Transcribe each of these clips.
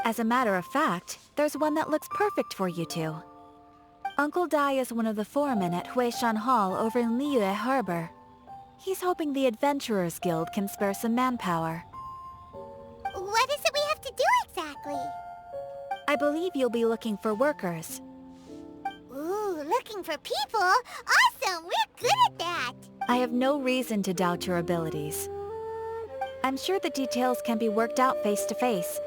As a matter of fact, there's one that looks perfect for you two. Uncle Dai is one of the foremen at Huishan Hall over in Liyue Harbor. He's hoping the Adventurers Guild can spare some manpower. What is it we have to do exactly? I believe you'll be looking for workers. Ooh, looking for people? Awesome! We're good at that! I have no reason to doubt your abilities. I'm sure the details can be worked out face to face.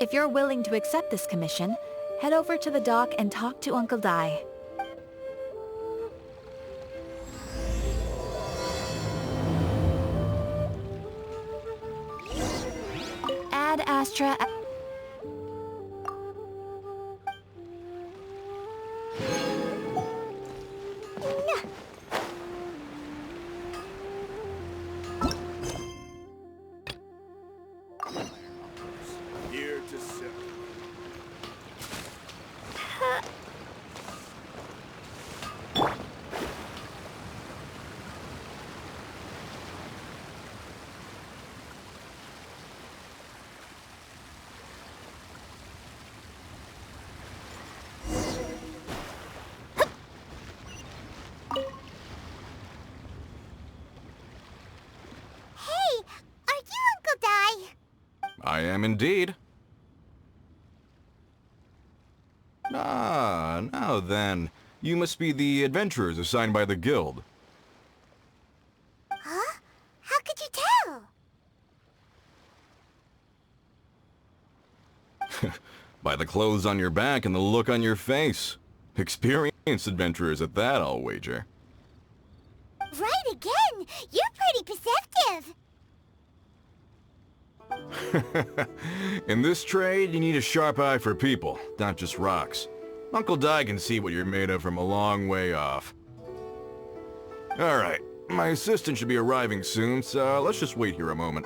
If you're willing to accept this commission, head over to the dock and talk to Uncle Dai. Ad Astra... Here to sell. I am indeed. Ah, now then. You must be the adventurers assigned by the guild. Huh? How could you tell? By the clothes on your back and the look on your face. Experienced adventurers at that, I'll wager. Right again! You're pretty perceptive! In this trade, you need a sharp eye for people, not just rocks. Uncle Dai can see what you're made of from a long way off. Alright, my assistant should be arriving soon, so let's just wait here a moment.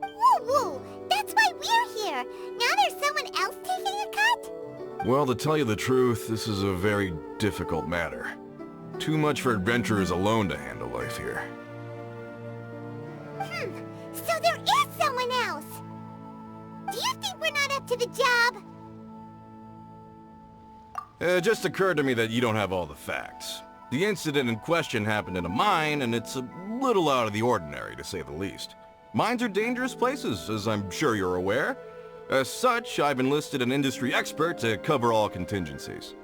Woo woo! That's why we're here! Now there's someone else taking a cut? Well, to tell you the truth, this is a very difficult matter. Too much for adventurers alone to handle life here. So there is someone else! Do you think we're not up to the job? It just occurred to me that you don't have all the facts. The incident in question happened in a mine, and it's a little out of the ordinary, to say the least. Mines are dangerous places, as I'm sure you're aware. As such, I've enlisted an industry expert to cover all contingencies.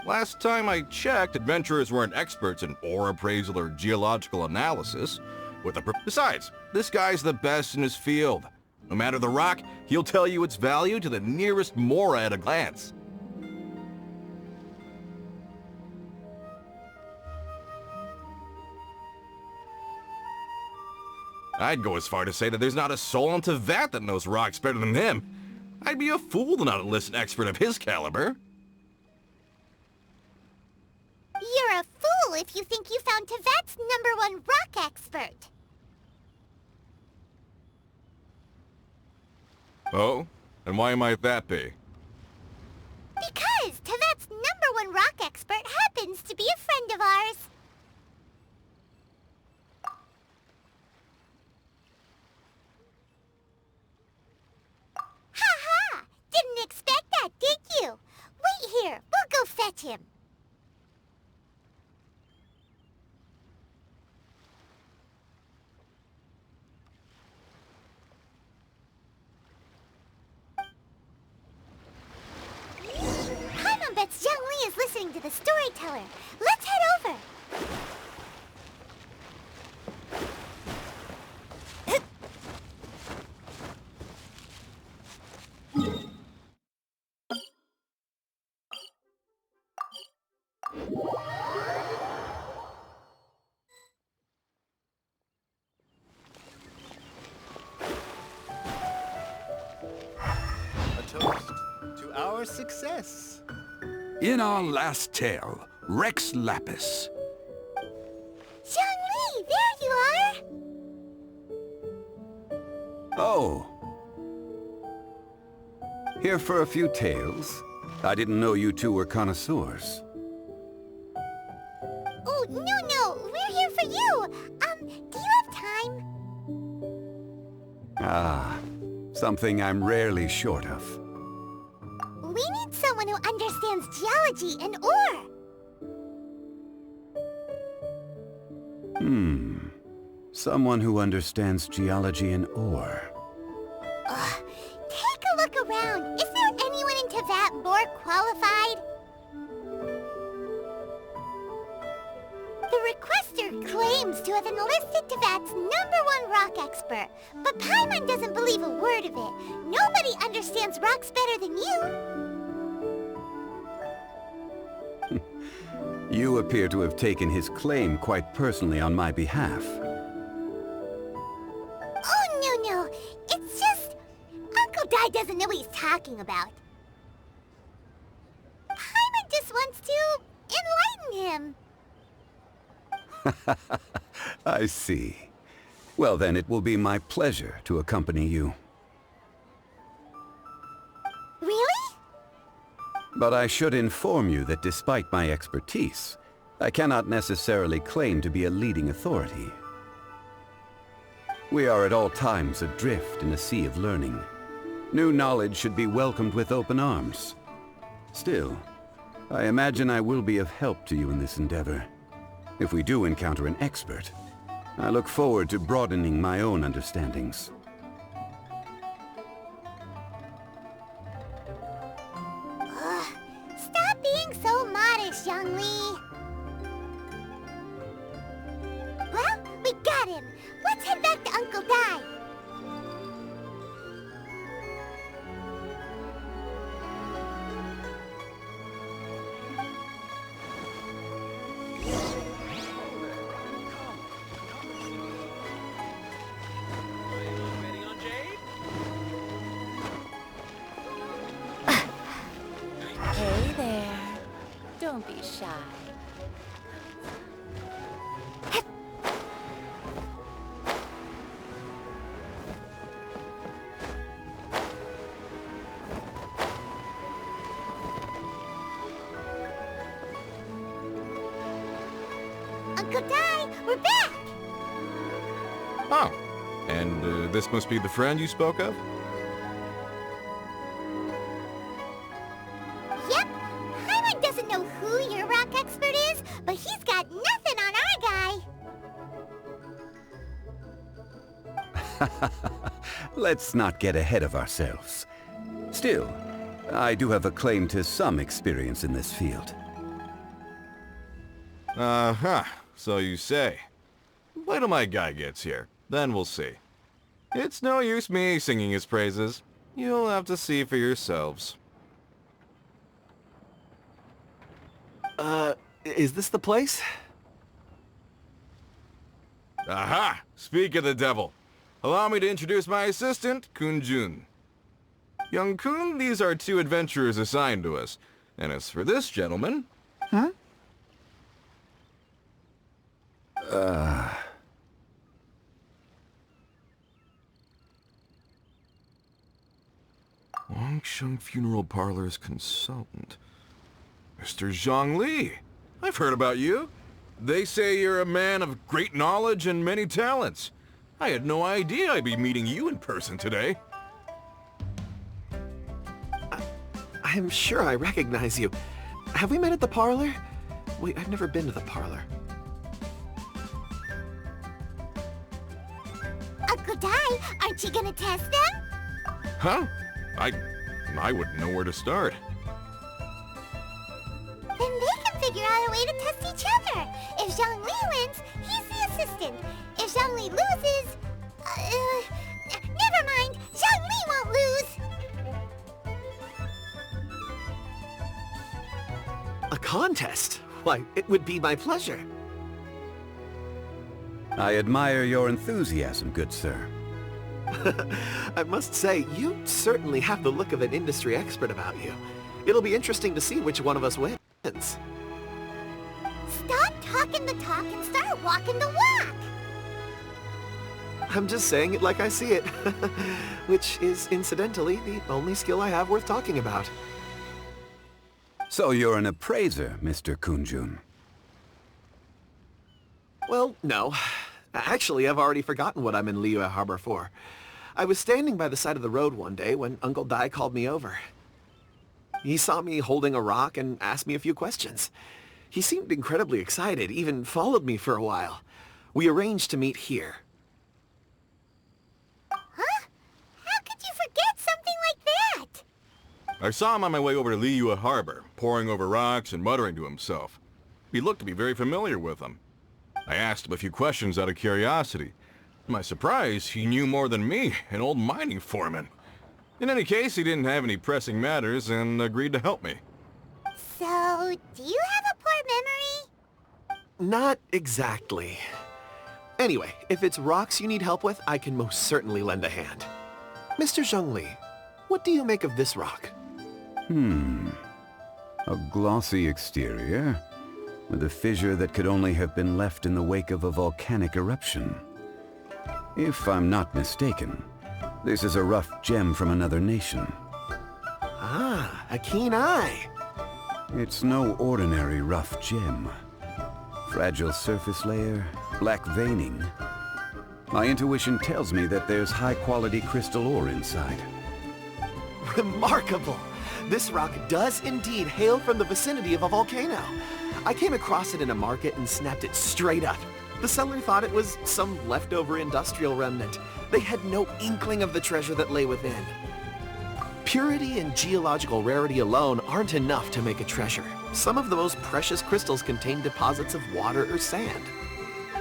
Last time I checked, adventurers weren't experts in ore appraisal or geological analysis. Besides, this guy's the best in his field. No matter the rock, he'll tell you its value to the nearest mora at a glance. I'd go as far to say that there's not a soul on Tevat that knows rocks better than him. I'd be a fool to not enlist an expert of his caliber. You're a fool if you think you found Tevat's #1 rock expert. Oh? And why might that be? Because Tevat's #1 rock expert happens to be a friend of ours. Ha ha! Didn't expect that, did you? Wait here, we'll go fetch him. Paimon bets Zhongli is listening to the storyteller. Let's head over. A toast to our success. In our last tale, Rex Lapis. Zhongli, there you are! Oh. Here for a few tales? I didn't know you two were connoisseurs. No, we're here for you. Do you have time? Ah, something I'm rarely short of. We need someone who understands geology and ore. Someone who understands geology and ore. Take a look around. Is there anyone in Teyvat more qualified? The requester claims to have enlisted Teyvat's #1 rock expert, but Paimon doesn't believe a word of it. Nobody understands rocks better than you. You appear to have taken his claim quite personally on my behalf. Oh, no. It's just... Uncle Dai doesn't know what he's talking about. Paimon just wants to enlighten him. I see. Well then, it will be my pleasure to accompany you. Really? But I should inform you that despite my expertise, I cannot necessarily claim to be a leading authority. We are at all times adrift in a sea of learning. New knowledge should be welcomed with open arms. Still, I imagine I will be of help to you in this endeavor. If we do encounter an expert, I look forward to broadening my own understandings. Stop being so modest, Zhongli. Well, we got him. Let's head back to Uncle Dai. Hey there. Don't be shy. Uncle Dai, we're back! Oh, and this must be the friend you spoke of? Yep. Paimon doesn't know who your rock expert is, but he's got nothing on our guy. Let's not get ahead of ourselves. Still, I do have a claim to some experience in this field. Uh-huh, so you say. Wait till my guy gets here, then we'll see. It's no use me singing his praises. You'll have to see for yourselves. Is this the place? Aha! Speak of the devil. Allow me to introduce my assistant, Kun-jun. Young Kun, these are 2 adventurers assigned to us. And as for this gentleman... Huh? Wangsheng Funeral Parlor's consultant. Mr. Zhongli. I've heard about you. They say you're a man of great knowledge and many talents. I had no idea I'd be meeting you in person today. I'm sure I recognize you. Have we met at the parlor? Wait, I've never been to the parlor. Uncle Dai, aren't you gonna test them? Huh? I wouldn't know where to start. Then they can figure out a way to test each other. If Zhongli wins, he's the assistant. If Zhongli loses... never mind. Zhongli won't lose. A contest? Why, it would be my pleasure. I admire your enthusiasm, good sir. I must say, you certainly have the look of an industry expert about you. It'll be interesting to see which one of us wins. Stop talking the talk and start walking the walk. I'm just saying it like I see it. Which is, incidentally, the only skill I have worth talking about. So you're an appraiser, Mr. Kun-jun. Well, no. Actually, I've already forgotten what I'm in Liyue Harbor for. I was standing by the side of the road one day when Uncle Dai called me over. He saw me holding a rock and asked me a few questions. He seemed incredibly excited, even followed me for a while. We arranged to meet here. Huh? How could you forget something like that? I saw him on my way over to Liyue Harbor, poring over rocks and muttering to himself. He looked to be very familiar with them. I asked him a few questions out of curiosity. To my surprise, he knew more than me, an old mining foreman. In any case, he didn't have any pressing matters and agreed to help me. So, do you have a poor memory? Not exactly. Anyway, if it's rocks you need help with, I can most certainly lend a hand. Mr. Zhongli, what do you make of this rock? A glossy exterior, with a fissure that could only have been left in the wake of a volcanic eruption. If I'm not mistaken, this is a rough gem from another nation. Ah, a keen eye. It's no ordinary rough gem. Fragile surface layer, black veining. My intuition tells me that there's high-quality crystal ore inside. Remarkable! This rock does indeed hail from the vicinity of a volcano. I came across it in a market and snapped it straight up. The seller thought it was some leftover industrial remnant. They had no inkling of the treasure that lay within. Purity and geological rarity alone aren't enough to make a treasure. Some of the most precious crystals contain deposits of water or sand.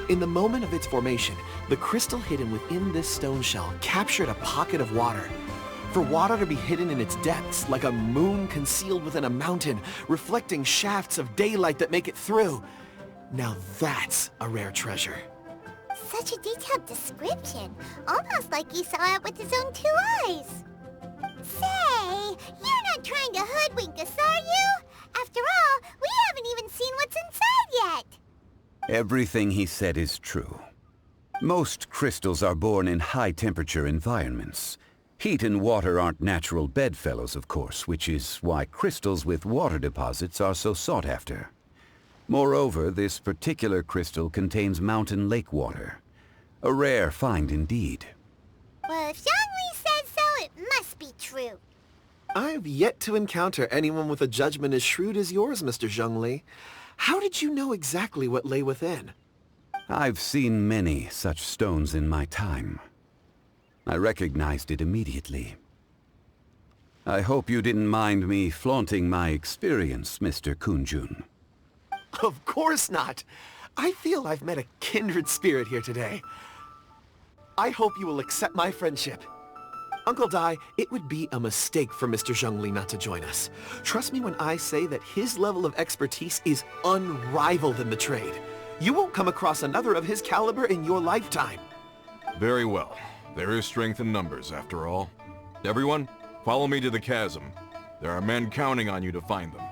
In the moment of its formation, the crystal hidden within this stone shell captured a pocket of water. For water to be hidden in its depths, like a moon concealed within a mountain, reflecting shafts of daylight that make it through. Now that's a rare treasure. Such a detailed description, almost like he saw it with his own 2 eyes. Say, you're not trying to hoodwink us, are you? After all, we haven't even seen what's inside yet. Everything he said is true. Most crystals are born in high-temperature environments. Heat and water aren't natural bedfellows, of course, which is why crystals with water deposits are so sought after. Moreover, this particular crystal contains mountain lake water. A rare find indeed. Well, if Zhongli says so, it must be true. I've yet to encounter anyone with a judgment as shrewd as yours, Mr. Zhongli. How did you know exactly what lay within? I've seen many such stones in my time. I recognized it immediately. I hope you didn't mind me flaunting my experience, Mr. Kunjun. Of course not. I feel I've met a kindred spirit here today. I hope you will accept my friendship. Uncle Dai, it would be a mistake for Mr. Zhongli not to join us. Trust me when I say that his level of expertise is unrivaled in the trade. You won't come across another of his caliber in your lifetime. Very well. There is strength in numbers, after all. Everyone, follow me to the chasm. There are men counting on you to find them.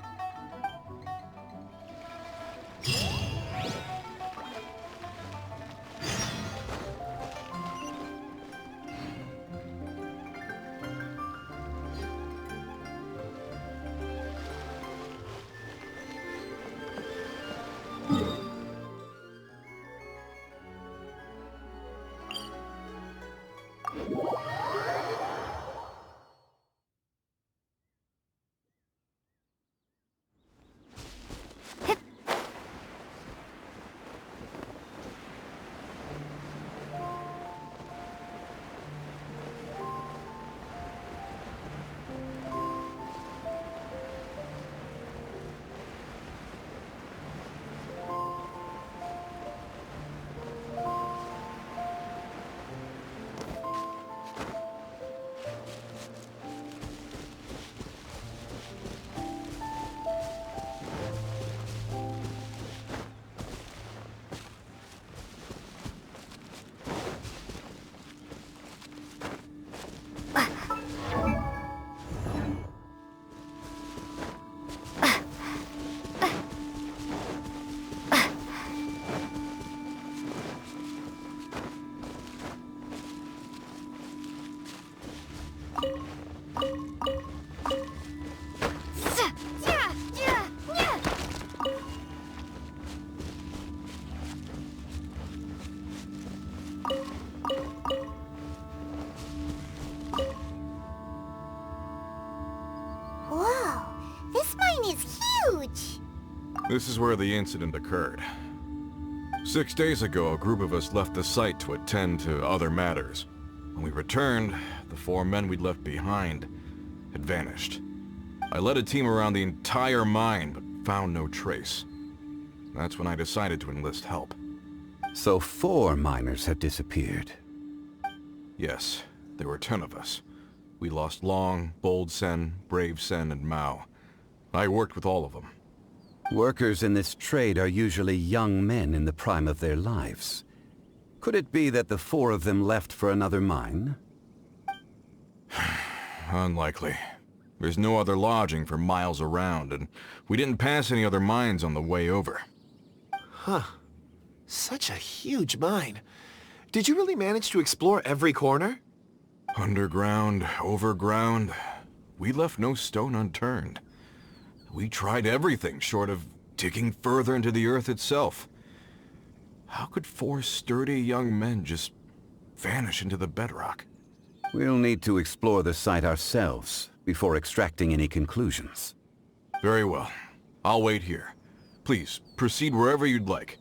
This is where the incident occurred. 6 days ago, a group of us left the site to attend to other matters. When we returned, the 4 men we'd left behind had vanished. I led a team around the entire mine, but found no trace. That's when I decided to enlist help. So 4 miners have disappeared. Yes, there were 10 of us. We lost Long, Bold Sen, Brave Sen, and Mao. I worked with all of them. Workers in this trade are usually young men in the prime of their lives. Could it be that the 4 of them left for another mine? Unlikely. There's no other lodging for miles around, and we didn't pass any other mines on the way over. Huh. Such a huge mine. Did you really manage to explore every corner? Underground, overground, we left no stone unturned. We tried everything short of digging further into the earth itself. How could 4 sturdy young men just vanish into the bedrock? We'll need to explore the site ourselves before extracting any conclusions. Very well. I'll wait here. Please, proceed wherever you'd like.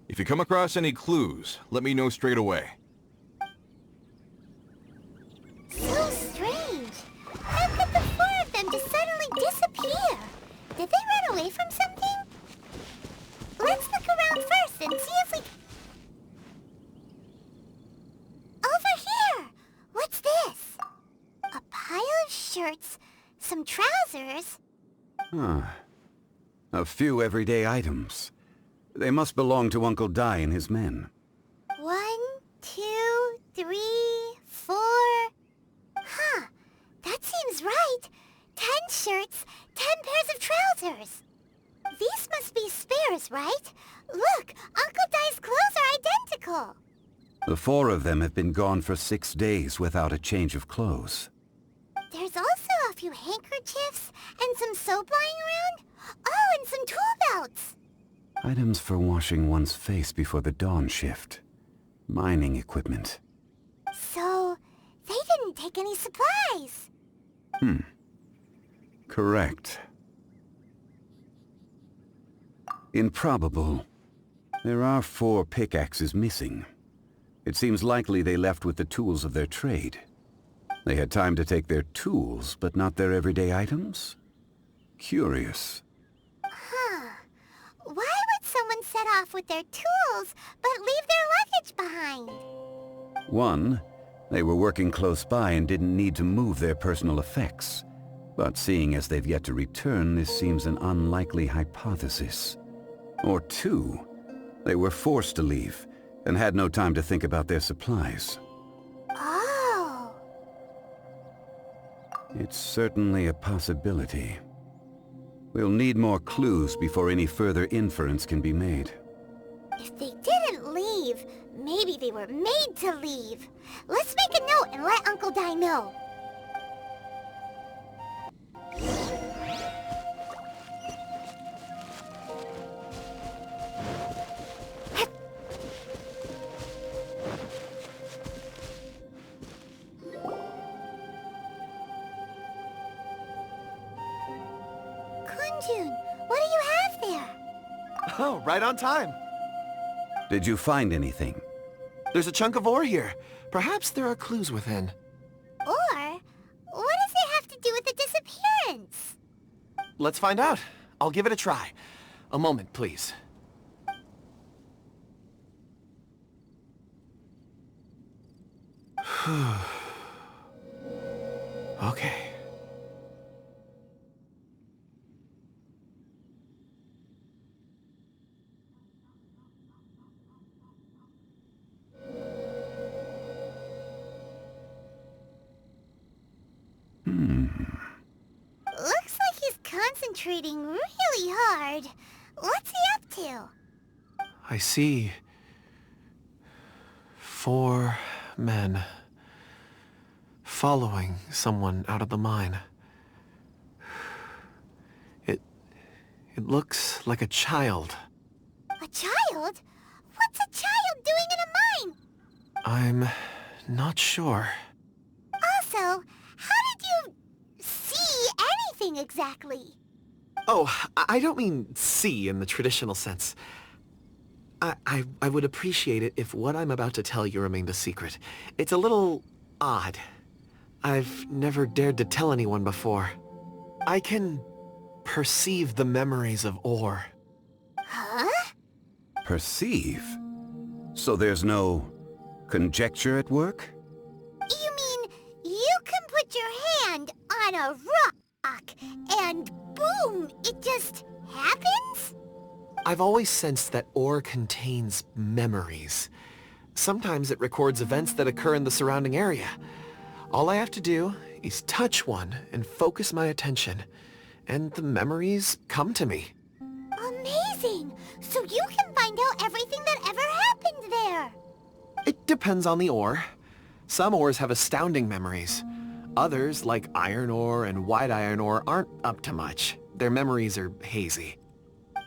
If you come across any clues, let me know straight away. So strange. How could the 4 of them just suddenly disappear? Did they run away from something? Let's look around first and see if we... Over here! What's this? A pile of shirts, some trousers. A few everyday items. They must belong to Uncle Dai and his men. 1, 2, 3, 4... Huh, that seems right. 10 shirts, 10 pairs of trousers. These must be spares, right? Look, Uncle Dai's clothes are identical. The 4 of them have been gone for 6 days without a change of clothes. There's also a few handkerchiefs and some soap lying around. Oh, and some tool belts. Items for washing one's face before the dawn shift. Mining equipment. So, they didn't take any supplies. Correct. Improbable. There are 4 pickaxes missing. It seems likely they left with the tools of their trade. They had time to take their tools, but not their everyday items? Curious. Huh. Why would someone set off with their tools, but leave their luggage behind? 1, they were working close by and didn't need to move their personal effects. But seeing as they've yet to return, this seems an unlikely hypothesis. Or 2, they were forced to leave, and had no time to think about their supplies. Oh. It's certainly a possibility. We'll need more clues before any further inference can be made. If they didn't leave, maybe they were made to leave. Let's make a note and let Uncle Dai know. Kunjun, what do you have there? Oh, right on time. Did you find anything? There's a chunk of ore here. Perhaps there are clues within. Or, what does it have to do with the disappearance? Let's find out. I'll give it a try. A moment, please. Okay. Looks like he's concentrating really hard. What's he up to? I see 4 men following someone out of the mine. It looks like a child. A child? What's a child doing in a mine? I'm not sure. Also, how did you see anything exactly? Oh, I don't mean see in the traditional sense. I would appreciate it if what I'm about to tell you remained a secret. It's a little odd. I've never dared to tell anyone before. I can perceive the memories of ore. Huh? Perceive? So there's no conjecture at work? You mean you can put your hand on a rock and boom, it just happens? I've always sensed that ore contains memories. Sometimes it records events that occur in the surrounding area. All I have to do is touch one and focus my attention, and the memories come to me. Amazing! So you can find out everything that ever happened there. It depends on the ore. Some ores have astounding memories. Others, like iron ore and white iron ore, aren't up to much. Their memories are hazy.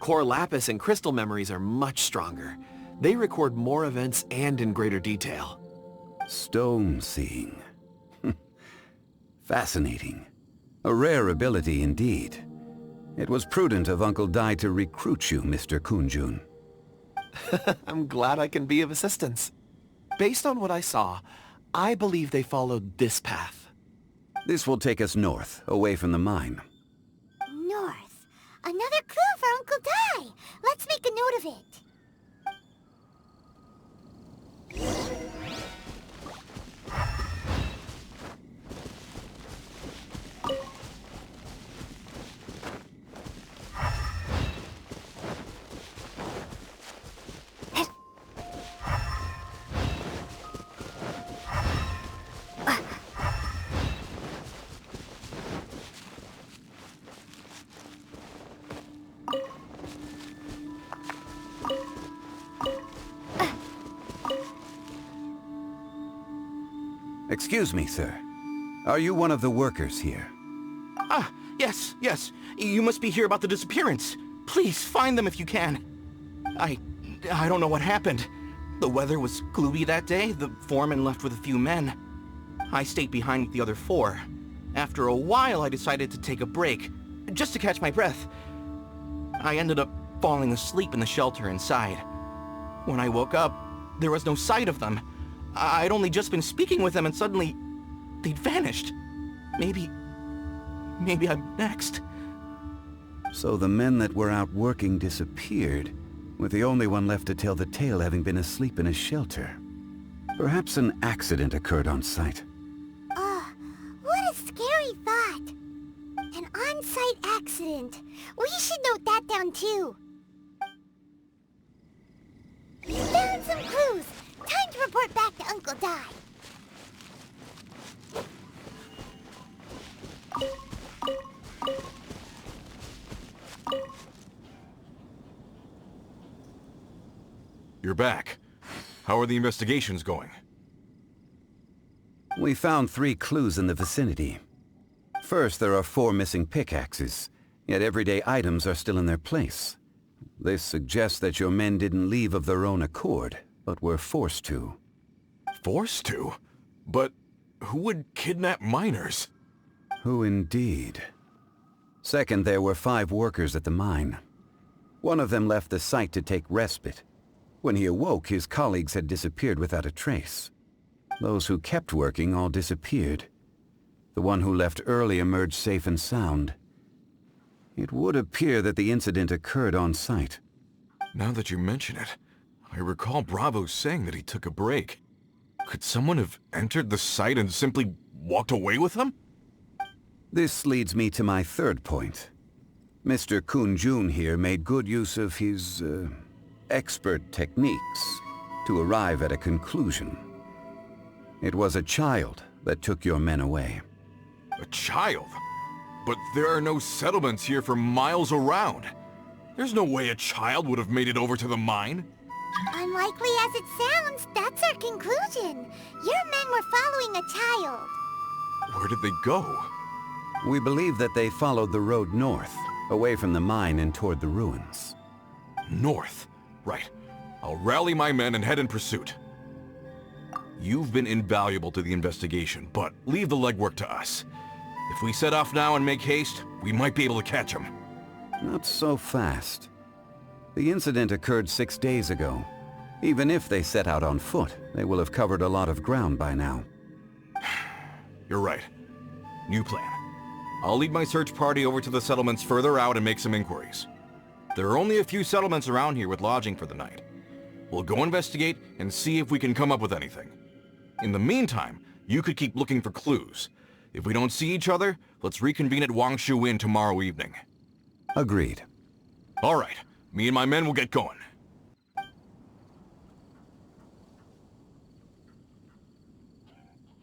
Core lapis and crystal memories are much stronger. They record more events and in greater detail. Stone seeing. Fascinating. A rare ability indeed. It was prudent of Uncle Dai to recruit you, Mr. Kunjun. I'm glad I can be of assistance. Based on what I saw, I believe they followed this path. This will take us north, away from the mine. North. Another clue for Uncle Dai. Let's make a note of it. Excuse me, sir. Are you one of the workers here? Ah, yes. You must be here about the disappearance. Please, find them if you can. I don't know what happened. The weather was gloomy that day. The foreman left with a few men. I stayed behind with the other 4. After a while, I decided to take a break, just to catch my breath. I ended up falling asleep in the shelter inside. When I woke up, there was no sight of them. I'd only just been speaking with them and suddenly they'd vanished. Maybe I'm next. So the men that were out working disappeared, with the only one left to tell the tale having been asleep in a shelter. Perhaps an accident occurred on site. What a scary thought. An on-site accident. We should note that down too. We found some clues. Time to report back to Uncle Dai. You're back. How are the investigations going? We found 3 clues in the vicinity. First, there are 4 missing pickaxes, yet everyday items are still in their place. This suggests that your men didn't leave of their own accord, but were forced to. Forced to? But who would kidnap miners? Who indeed? Second, there were 5 workers at the mine. One of them left the site to take respite. When he awoke, his colleagues had disappeared without a trace. Those who kept working all disappeared. The one who left early emerged safe and sound. It would appear that the incident occurred on site. Now that you mention it, I recall Bravo saying that he took a break. Could someone have entered the site and simply walked away with them? This leads me to my third point. Mr. Kunjun here made good use of his, expert techniques to arrive at a conclusion. It was a child that took your men away. A child? But there are no settlements here for miles around. There's no way a child would have made it over to the mine. Unlikely as it sounds, that's our conclusion. Your men were following a child. Where did they go? We believe that they followed the road north, away from the mine and toward the ruins. North? Right. I'll rally my men and head in pursuit. You've been invaluable to the investigation, but leave the legwork to us. If we set off now and make haste, we might be able to catch them. Not so fast. The incident occurred 6 days ago. Even if they set out on foot, they will have covered a lot of ground by now. You're right. New plan. I'll lead my search party over to the settlements further out and make some inquiries. There are only a few settlements around here with lodging for the night. We'll go investigate and see if we can come up with anything. In the meantime, you could keep looking for clues. If we don't see each other, let's reconvene at Wangsheng Inn tomorrow evening. Agreed. All right. Me and my men will get going.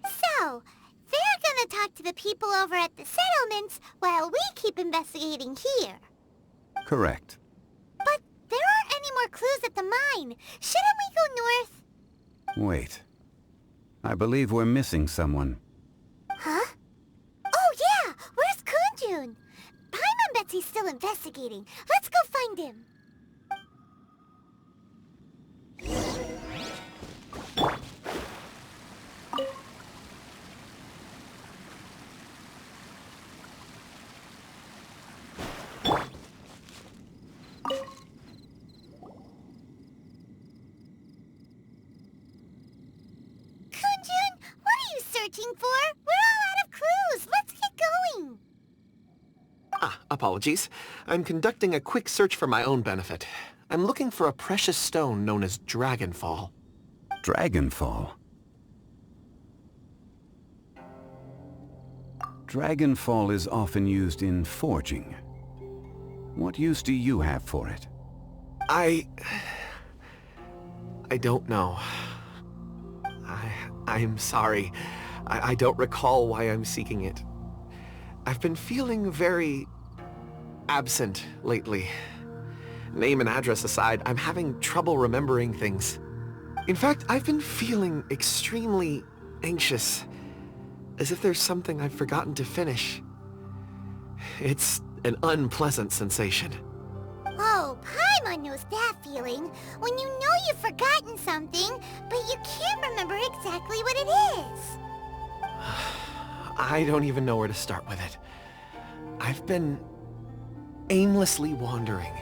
So, they're gonna talk to the people over at the settlements while we keep investigating here. Correct. But there aren't any more clues at the mine. Shouldn't we go north? Wait. I believe we're missing someone. Huh? Oh yeah! Where's Kunjun? Paimon bets he's still investigating. Let's go find him. For? We're all out of clues. Let's get going. Apologies. I'm conducting a quick search for my own benefit. I'm looking for a precious stone known as Dragonfall. Dragonfall? Dragonfall is often used in forging. What use do you have for it? I don't know. I'm sorry. I don't recall why I'm seeking it. I've been feeling very absent lately. Name and address aside, I'm having trouble remembering things. In fact, I've been feeling extremely anxious, as if there's something I've forgotten to finish. It's an unpleasant sensation. Oh, Paimon knows that feeling. When you know you've forgotten something, but you can't remember exactly what it is. I don't even know where to start with it. I've been aimlessly wandering.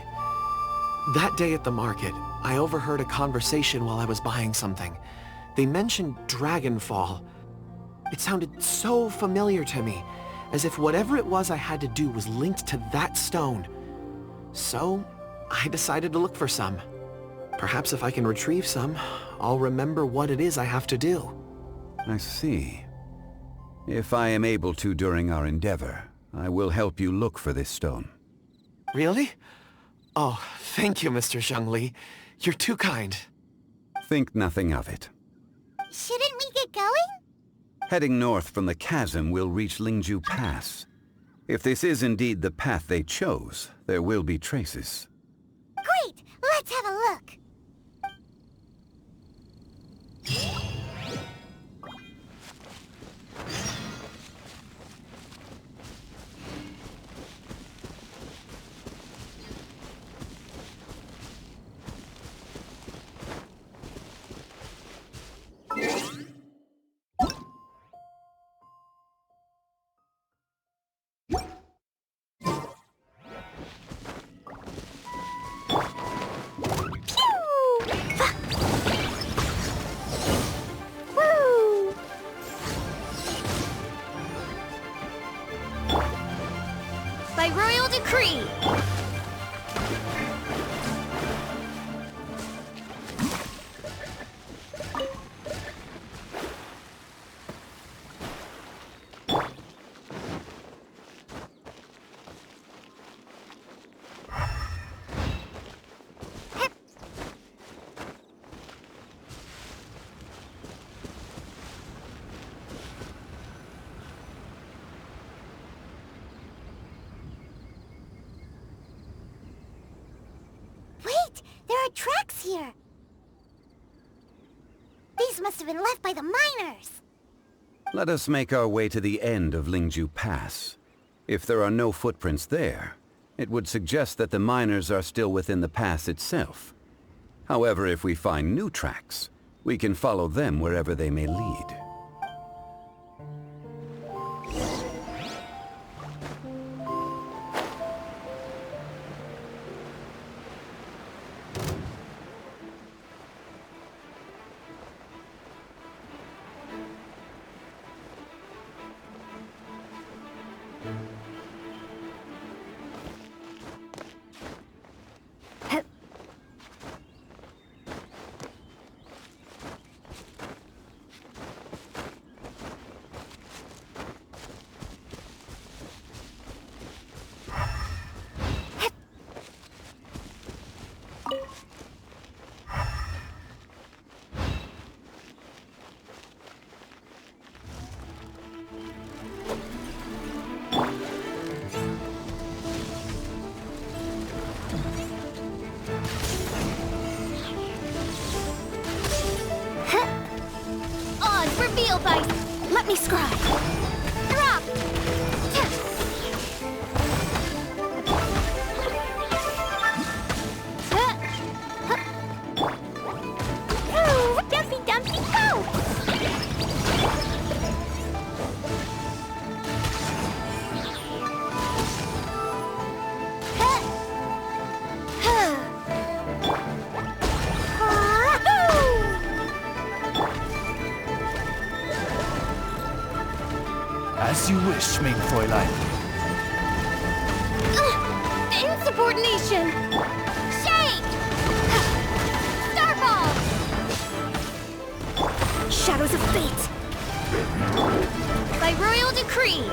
That day at the market, I overheard a conversation while I was buying something. They mentioned Dragonfall. It sounded so familiar to me, as if whatever it was I had to do was linked to that stone. So, I decided to look for some. Perhaps if I can retrieve some, I'll remember what it is I have to do. I see. If I am able to during our endeavor, I will help you look for this stone. Really? Oh, thank you, Mr. Zhongli. You're too kind. Think nothing of it. Shouldn't we get going? Heading north from the chasm, we'll reach Lingju Pass. If this is indeed the path they chose, there will be traces. Great! Let's have a look! By royal decree! Tracks here. These must have been left by the miners. Let us make our way to the end of Lingju Pass. If there are no footprints there, it would suggest that the miners are still within the pass itself. However, if we find new tracks, we can follow them wherever they may lead. thyself. Let me scry. Drop! Dumpy Dumpty go! As you wish, mein Fräulein. Insubordination! Shade! Starball! Shadows of fate. By royal decree!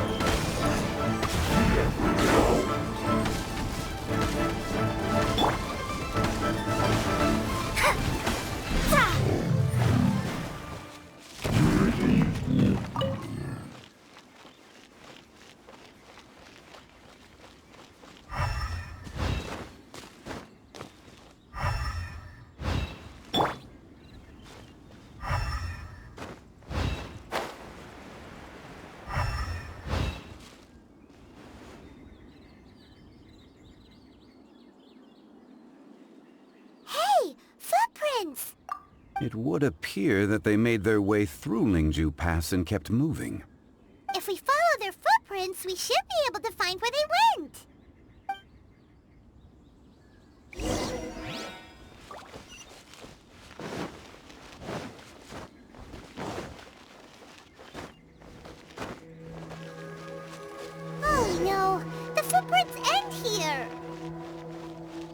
Footprints! It would appear that they made their way through Lingju Pass and kept moving. If we follow their footprints, we should be able to find where they went. Oh no, the footprints end here.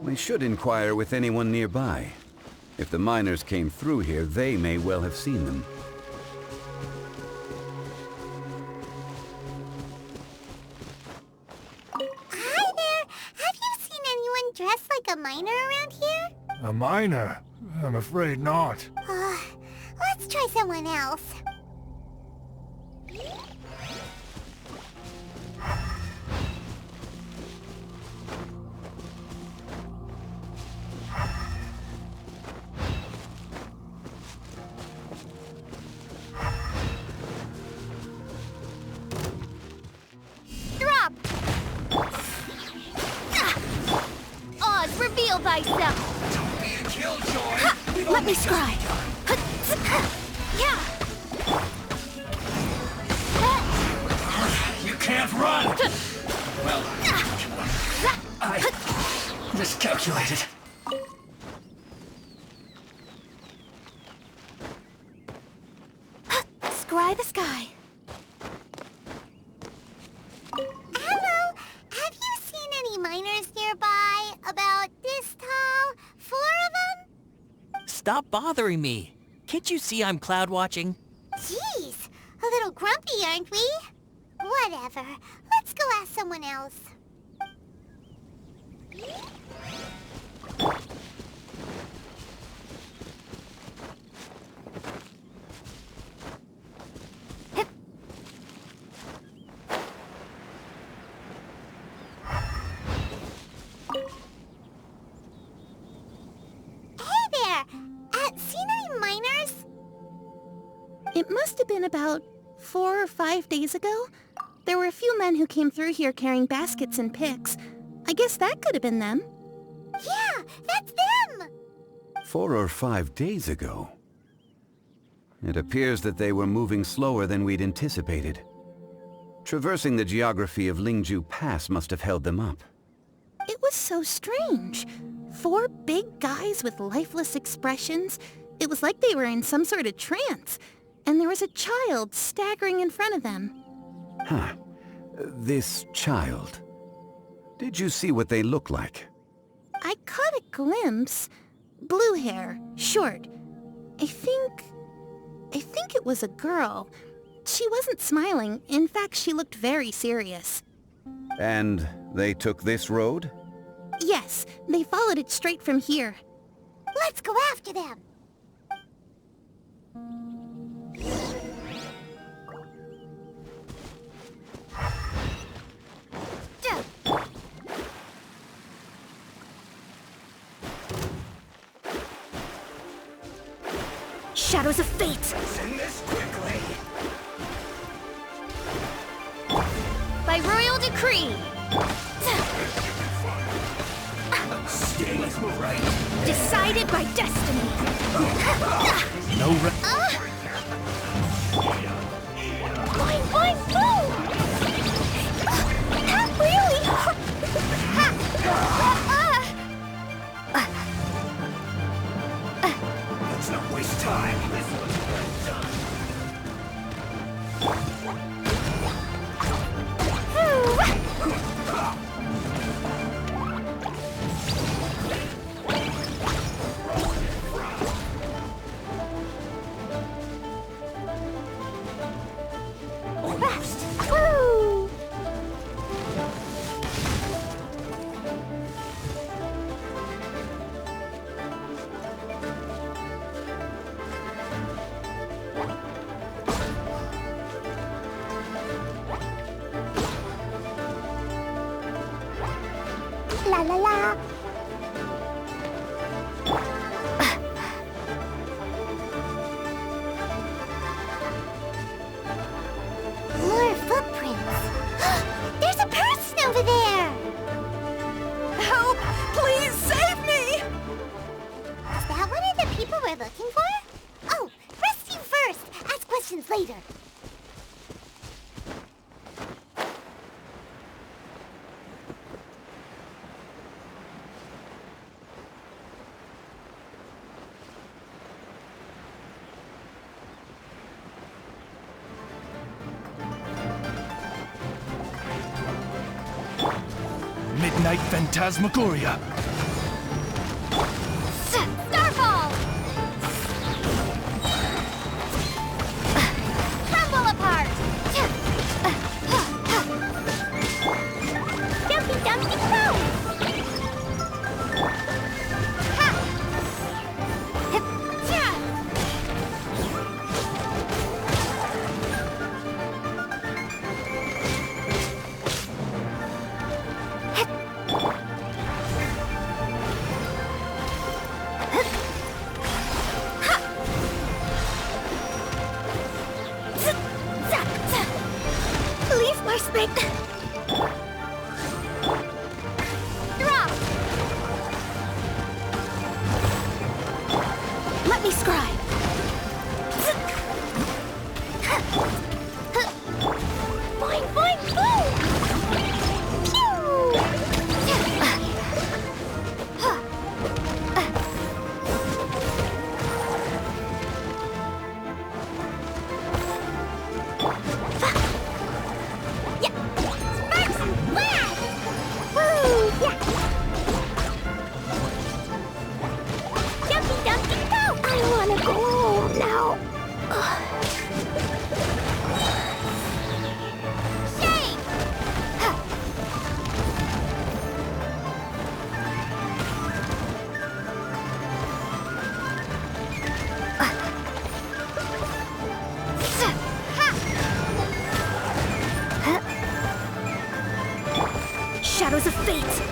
We should inquire with anyone nearby. If the miners came through here, they may well have seen them. Hi there! Have you seen anyone dressed like a miner around here? A miner? I'm afraid not. Let's try someone else. Drop! Oz, reveal thyself! Don't be a killjoy! Let me scry. Yeah! You can't run! Well, I miscalculated. Scry the sky. Hello! Have you seen any miners nearby? About this tall? 4 of them? Stop bothering me. Can't you see I'm cloud watching? Jeez! A little grumpy, aren't we? Whatever. Let's go ask someone else. Hey there! Seen any miners? It must have been about 4 or 5 days ago. There were a few men who came through here carrying baskets and picks. I guess that could have been them. Yeah, that's them! 4 or 5 days ago. It appears that they were moving slower than we'd anticipated. Traversing the geography of Lingju Pass must have held them up. It was so strange. 4 big guys with lifeless expressions. It was like they were in some sort of trance. And there was a child staggering in front of them. Huh. This child. Did you see what they look like? I caught a glimpse. Blue hair, short. I think it was a girl. She wasn't smiling. In fact, she looked very serious. And they took this road? Yes, they followed it straight from here. Let's go after them! Shadows of fate. Send this quickly. decree. Decided by destiny. No Boing, boing, boom! That really hurt. Let's not waste time. Rest. Woo! La la la. More footprints. There's a person over there. Help! Please save me! Is that one of the people we're looking for? Oh, rescue first. Ask questions later. Midnight Phantasmagoria. Starfall! Crumble apart! Dumpy Dumpty Crow! Ha! Hip, cha! Leave my space. Drop! Let me scribe. Boing, boing, boom! Pew! Yeah! Sparks and flash! Woo! Yeah! Dumpy Dumpty go! I wanna go home now. Shake! Shadows of fate.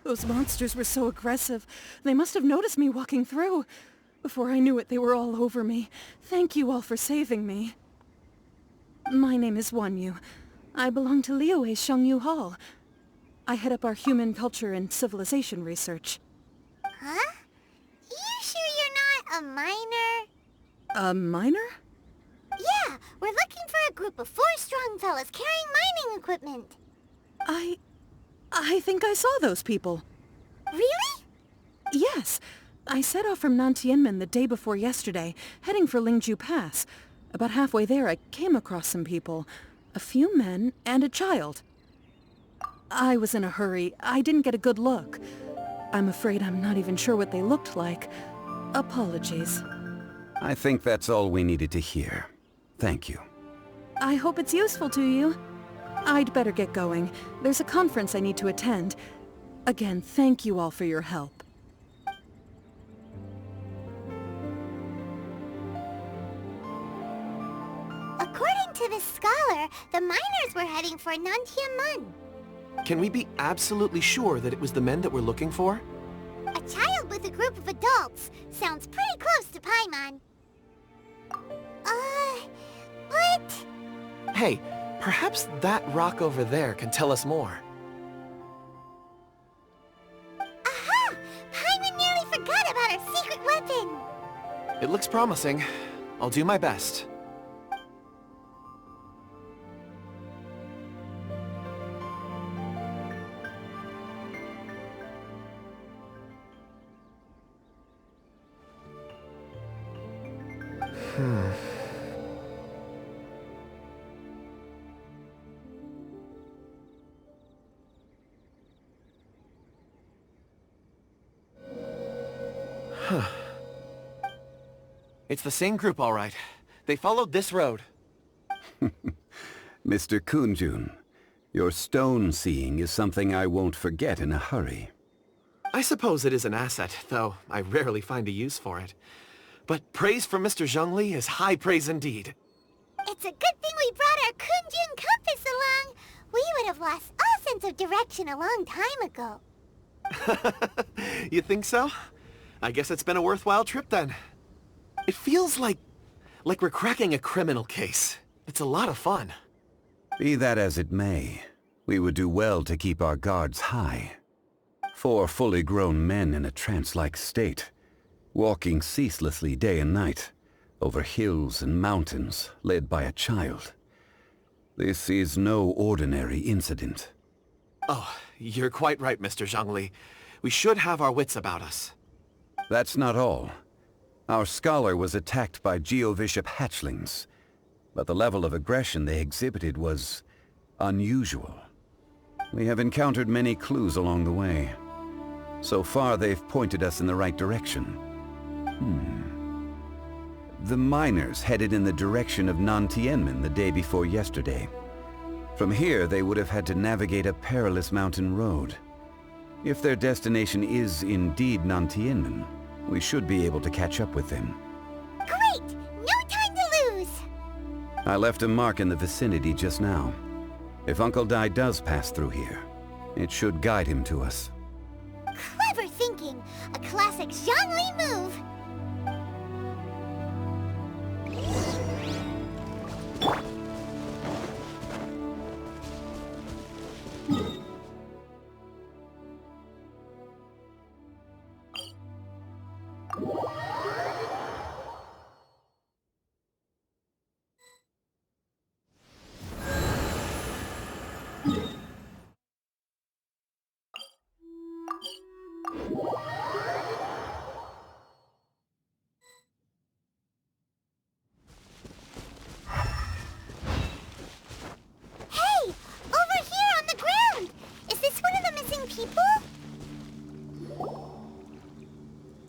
Those monsters were so aggressive. They must have noticed me walking through. Before I knew it, they were all over me. Thank you all for saving me. My name is Wanyu. I belong to Liyue Shengyu Hall. I head up our human culture and civilization research. Huh? You sure you're not a miner? A miner? Yeah, we're looking for a group of 4 strong fellas carrying mining equipment. I think I saw those people. Really? Yes. I set off from Nantianmen the day before yesterday, heading for Lingju Pass. About halfway there, I came across some people. A few men and a child. I was in a hurry. I didn't get a good look. I'm afraid I'm not even sure what they looked like. Apologies. I think that's all we needed to hear. Thank you. I hope it's useful to you. I'd better get going. There's a conference I need to attend. Again, thank you all for your help. According to this scholar, the miners were heading for Nantian. Can we be absolutely sure that it was the men that we're looking for? A child with a group of adults sounds pretty close to Paimon. But... Hey, perhaps that rock over there can tell us more. Aha! Paimon nearly forgot about our secret weapon! It looks promising. I'll do my best. It's the same group, all right. They followed this road. Mr. Kunjun, your stone seeing is something I won't forget in a hurry. I suppose it is an asset, though I rarely find a use for it. But praise from Mr. Zhongli is high praise indeed. It's a good thing we brought our Kunjun compass along. We would have lost all sense of direction a long time ago. You think so? I guess it's been a worthwhile trip then. It feels like we're cracking a criminal case. It's a lot of fun. Be that as it may, we would do well to keep our guards high. 4 fully grown men in a trance-like state, walking ceaselessly day and night, over hills and mountains, led by a child. This is no ordinary incident. Oh, you're quite right, Mr. Zhongli. We should have our wits about us. That's not all. Our scholar was attacked by Geovishap hatchlings, but the level of aggression they exhibited was unusual. We have encountered many clues along the way. So far, they've pointed us in the right direction. The miners headed in the direction of Nantianmen the day before yesterday. From here, they would have had to navigate a perilous mountain road. If their destination is indeed Nantianmen, we should be able to catch up with them. Great! No time to lose! I left a mark in the vicinity just now. If Uncle Dai does pass through here, it should guide him to us. Clever thinking! A classic Zhongli move!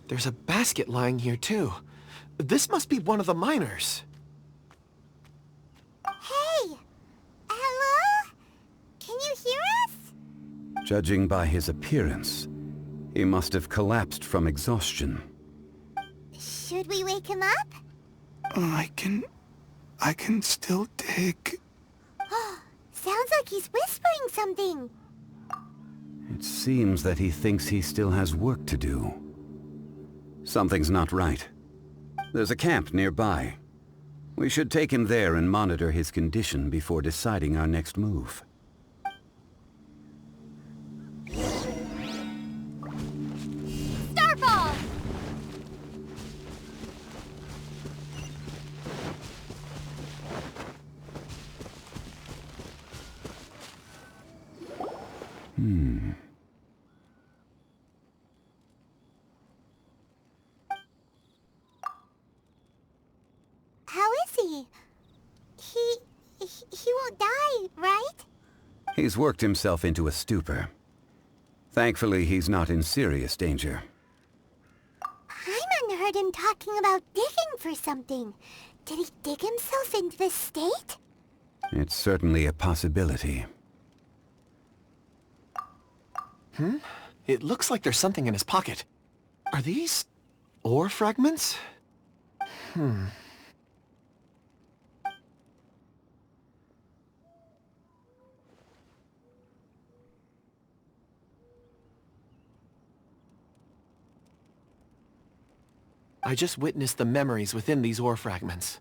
There's a basket lying here, too. This must be one of the miners. Hey! Hello? Can you hear us? Judging by his appearance, he must have collapsed from exhaustion. Should we wake him up? I can still dig. Sounds like he's whispering something. It seems that he thinks he still has work to do. Something's not right. There's a camp nearby. We should take him there and monitor his condition before deciding our next move. Starball! How is he? He won't die, right? He's worked himself into a stupor. Thankfully, he's not in serious danger. Paimon heard him talking about digging for something. Did he dig himself into this state? It's certainly a possibility. It looks like there's something in his pocket. Are these ore fragments? I just witnessed the memories within these ore fragments.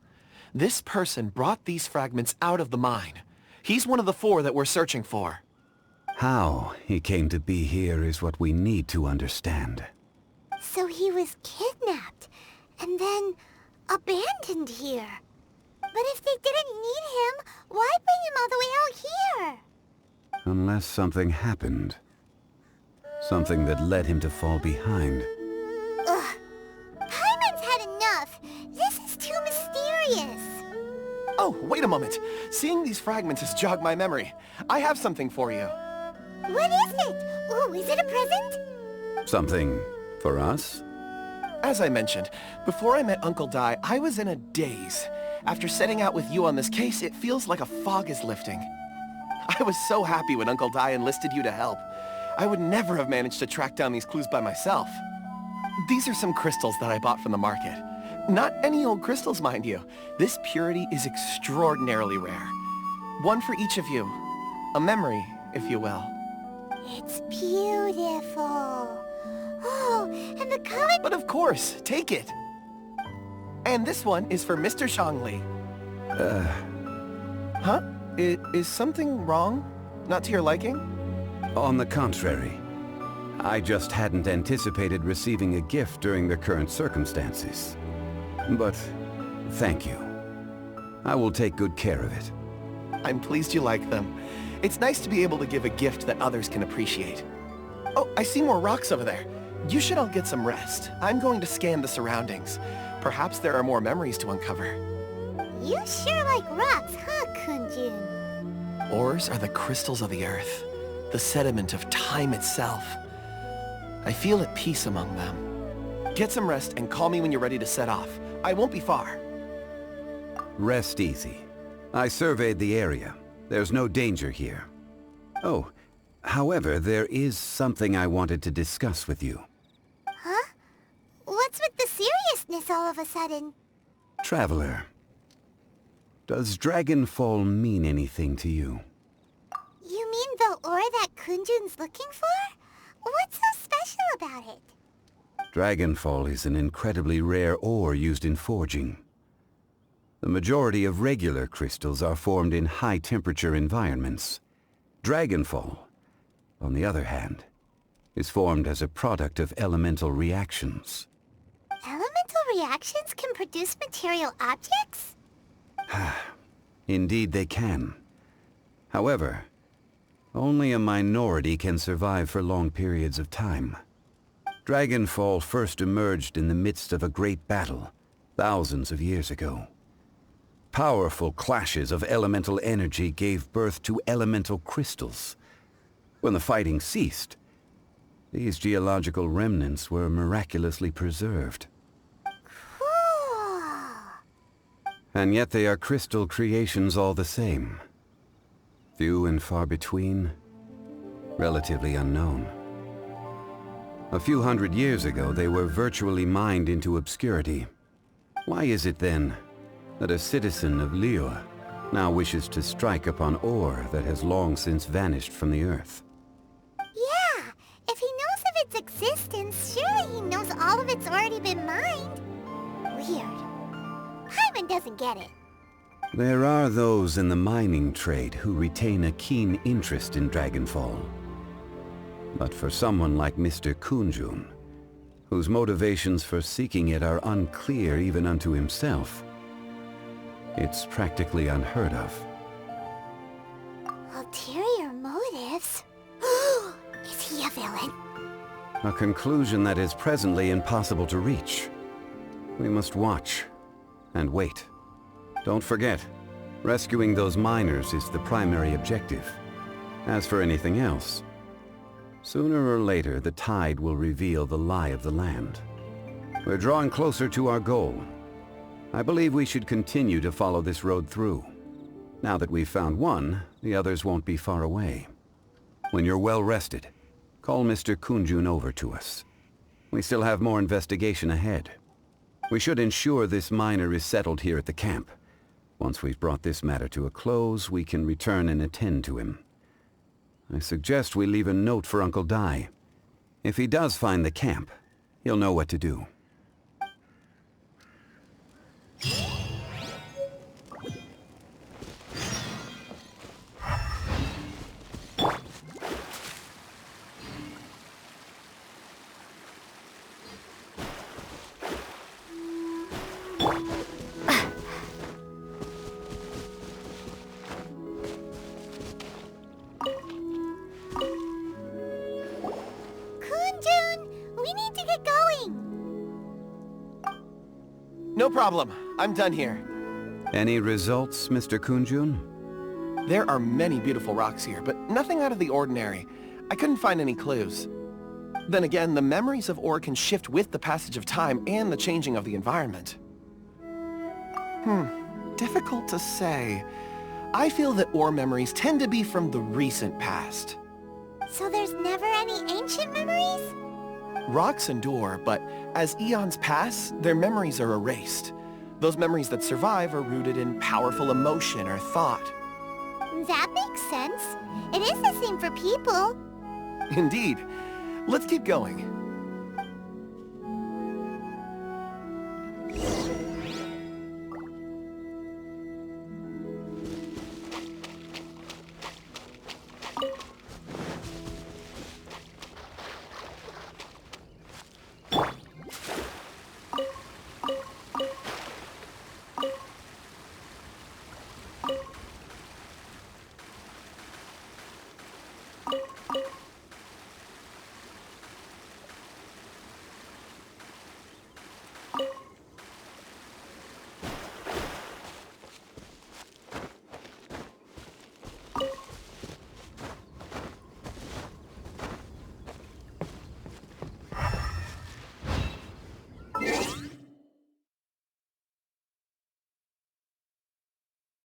This person brought these fragments out of the mine. He's one of the 4 that we're searching for. How he came to be here is what we need to understand. So he was kidnapped, and then abandoned here. But if they didn't need him, why bring him all the way out here? Unless something happened. Something that led him to fall behind. Ugh. Paimon's had enough. This is too mysterious. Oh, wait a moment. Seeing these fragments has jogged my memory. I have something for you. What is it? Oh, is it a present? Something for us? As I mentioned, before I met Uncle Dai, I was in a daze. After setting out with you on this case, it feels like a fog is lifting. I was so happy when Uncle Dai enlisted you to help. I would never have managed to track down these clues by myself. These are some crystals that I bought from the market. Not any old crystals, mind you. This purity is extraordinarily rare. One for each of you. A memory, if you will. It's beautiful. Oh, and the color... But of course, take it. And this one is for Mr. Zhongli. Huh? Is something wrong? Not to your liking? On the contrary. I just hadn't anticipated receiving a gift during the current circumstances. But thank you. I will take good care of it. I'm pleased you like them. It's nice to be able to give a gift that others can appreciate. Oh, I see more rocks over there. You should all get some rest. I'm going to scan the surroundings. Perhaps there are more memories to uncover. You sure like rocks, huh, Kunjun? Ores are the crystals of the earth, the sediment of time itself. I feel at peace among them. Get some rest and call me when you're ready to set off. I won't be far. Rest easy. I surveyed the area. There's no danger here. Oh, however, there is something I wanted to discuss with you. Huh? What's with the seriousness all of a sudden? Traveler, does Dragonfall mean anything to you? You mean the ore that Kunjun's looking for? What's so special about it? Dragonfall is an incredibly rare ore used in forging. The majority of regular crystals are formed in high-temperature environments. Dragonfall, on the other hand, is formed as a product of elemental reactions. Elemental reactions can produce material objects? Indeed they can. However, only a minority can survive for long periods of time. Dragonfall first emerged in the midst of a great battle, thousands of years ago. Powerful clashes of elemental energy gave birth to elemental crystals. When the fighting ceased, these geological remnants were miraculously preserved. Cool. And yet they are crystal creations all the same. Few and far between, relatively unknown. A few hundred years ago, they were virtually mined into obscurity. Why is it then that a citizen of Liyue now wishes to strike upon ore that has long since vanished from the earth? Yeah, if he knows of its existence, surely he knows all of it's already been mined. Weird. Paimon doesn't get it. There are those in the mining trade who retain a keen interest in Dragonfall. But for someone like Mr. Kunjun, whose motivations for seeking it are unclear even unto himself, it's practically unheard of. Ulterior motives? Is he a villain? A conclusion that is presently impossible to reach. We must watch and wait. Don't forget, rescuing those miners is the primary objective. As for anything else, sooner or later the tide will reveal the lie of the land. We're drawing closer to our goal. I believe we should continue to follow this road through. Now that we've found one, the others won't be far away. When you're well rested, call Mr. Kunjun over to us. We still have more investigation ahead. We should ensure this miner is settled here at the camp. Once we've brought this matter to a close, we can return and attend to him. I suggest we leave a note for Uncle Dai. If he does find the camp, he'll know what to do. No problem. I'm done here. Any results, Mr. Kunjun? There are many beautiful rocks here, but nothing out of the ordinary. I couldn't find any clues. Then again, the memories of ore can shift with the passage of time and the changing of the environment. Difficult to say. I feel that ore memories tend to be from the recent past. So there's never any ancient memories? Rocks endure, but as eons pass, their memories are erased. Those memories that survive are rooted in powerful emotion or thought. That makes sense. It is the same for people. Indeed. Let's keep going.